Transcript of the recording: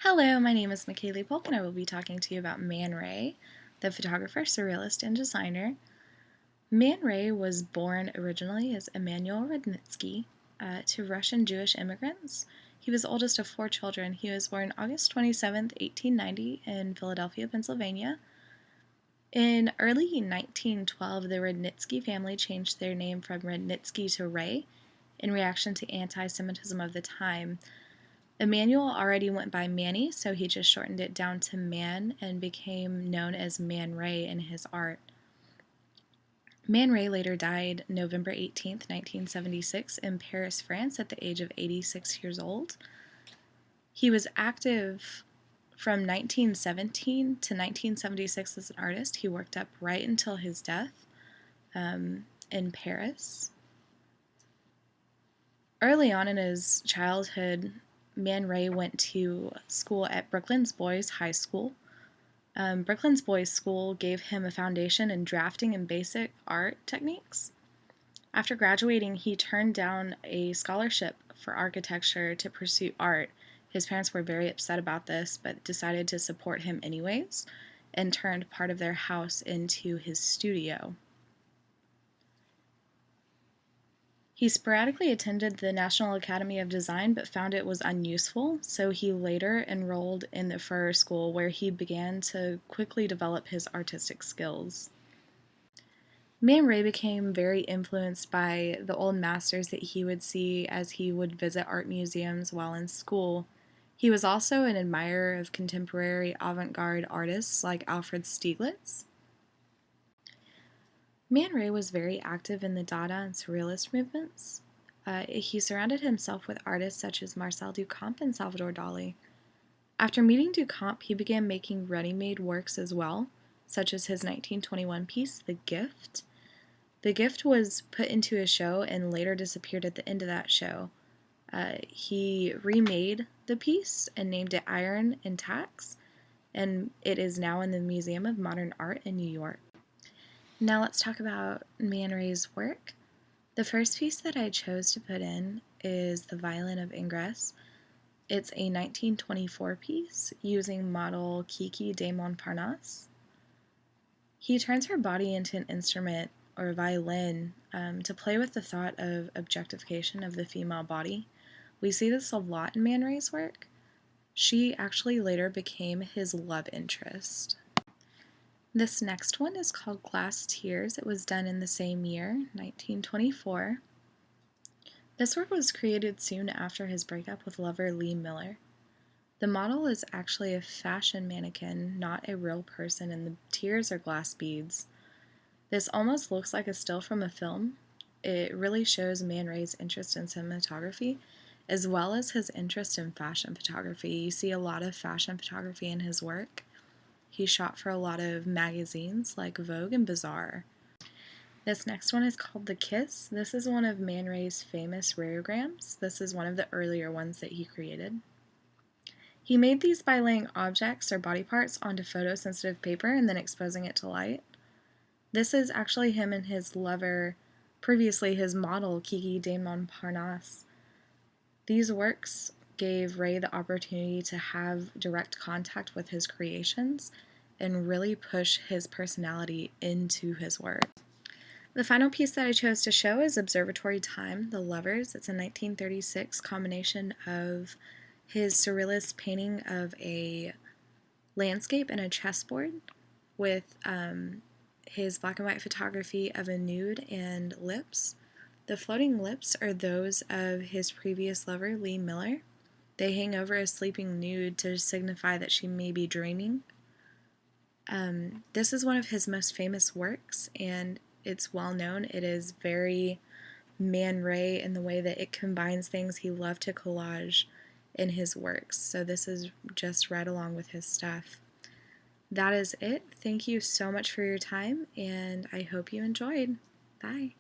Hello, my name is McKaylee Polk, and I will be talking to you about Man Ray, the photographer, surrealist, and designer. Man Ray was born originally as Emanuel Rudnitsky to Russian Jewish immigrants. He was the oldest of 4 children. He was born August 27, 1890 in Philadelphia, Pennsylvania. In early 1912, the Rudnitsky family changed their name from Rudnitsky to Ray in reaction to anti-Semitism of the time. Emanuel already went by Manny, so he just shortened it down to Man and became known as Man Ray in his art. Man Ray later died November 18th, 1976 in Paris, France at the age of 86 years old. He was active from 1917 to 1976 as an artist. He worked up right until his death in Paris. Early on in his childhood, Man Ray went to school at Brooklands Boys High School. Brooklands Boys School gave him a foundation in drafting and basic art techniques. After graduating, he turned down a scholarship for architecture to pursue art. His parents were very upset about this, but decided to support him anyways, and turned part of their house into his studio. He sporadically attended the National Academy of Design but found it was unuseful, so he later enrolled in the Furrer School, where he began to quickly develop his artistic skills. Man Ray became very influenced by the old masters that he would see as he would visit art museums while in school. He was also an admirer of contemporary avant-garde artists like Alfred Stieglitz. Man Ray was very active in the Dada and Surrealist movements. He surrounded himself with artists such as Marcel Duchamp and Salvador Dali. After meeting Duchamp, he began making ready-made works as well, such as his 1921 piece, The Gift. The Gift was put into a show and later disappeared at the end of that show. He remade the piece and named it Iron and Tax, and it is now in the Museum of Modern Art in New York. Now let's talk about Man Ray's work. The first piece that I chose to put in is The Violin of Ingress. It's a 1924 piece using model Kiki de Montparnasse. He turns her body into an instrument, or a violin, to play with the thought of objectification of the female body. We see this a lot in Man Ray's work. She actually later became his love interest. This next one is called Glass Tears. It was done in the same year, 1924. This work was created soon after his breakup with lover Lee Miller. The model is actually a fashion mannequin, not a real person, and the tears are glass beads. This almost looks like a still from a film. It really shows Man Ray's interest in cinematography, as well as his interest in fashion photography. You see a lot of fashion photography in his work. He shot for a lot of magazines like Vogue and Bazaar. This next one is called The Kiss. This is one of Man Ray's famous rarograms. This is one of the earlier ones that he created. He made these by laying objects or body parts onto photosensitive paper and then exposing it to light. This is actually him and his lover, previously his model, Kiki de Montparnasse. These works gave Ray the opportunity to have direct contact with his creations and really push his personality into his work. The final piece that I chose to show is Observatory Time, The Lovers. It's a 1936 combination of his surrealist painting of a landscape and a chessboard with his black and white photography of a nude and lips. The floating lips are those of his previous lover, Lee Miller. They hang over a sleeping nude to signify that she may be dreaming. This is one of his most famous works, and it's well known. It is very Man Ray in the way that it combines things. He loved to collage in his works, so this is just right along with his stuff. That is it. Thank you so much for your time, and I hope you enjoyed. Bye.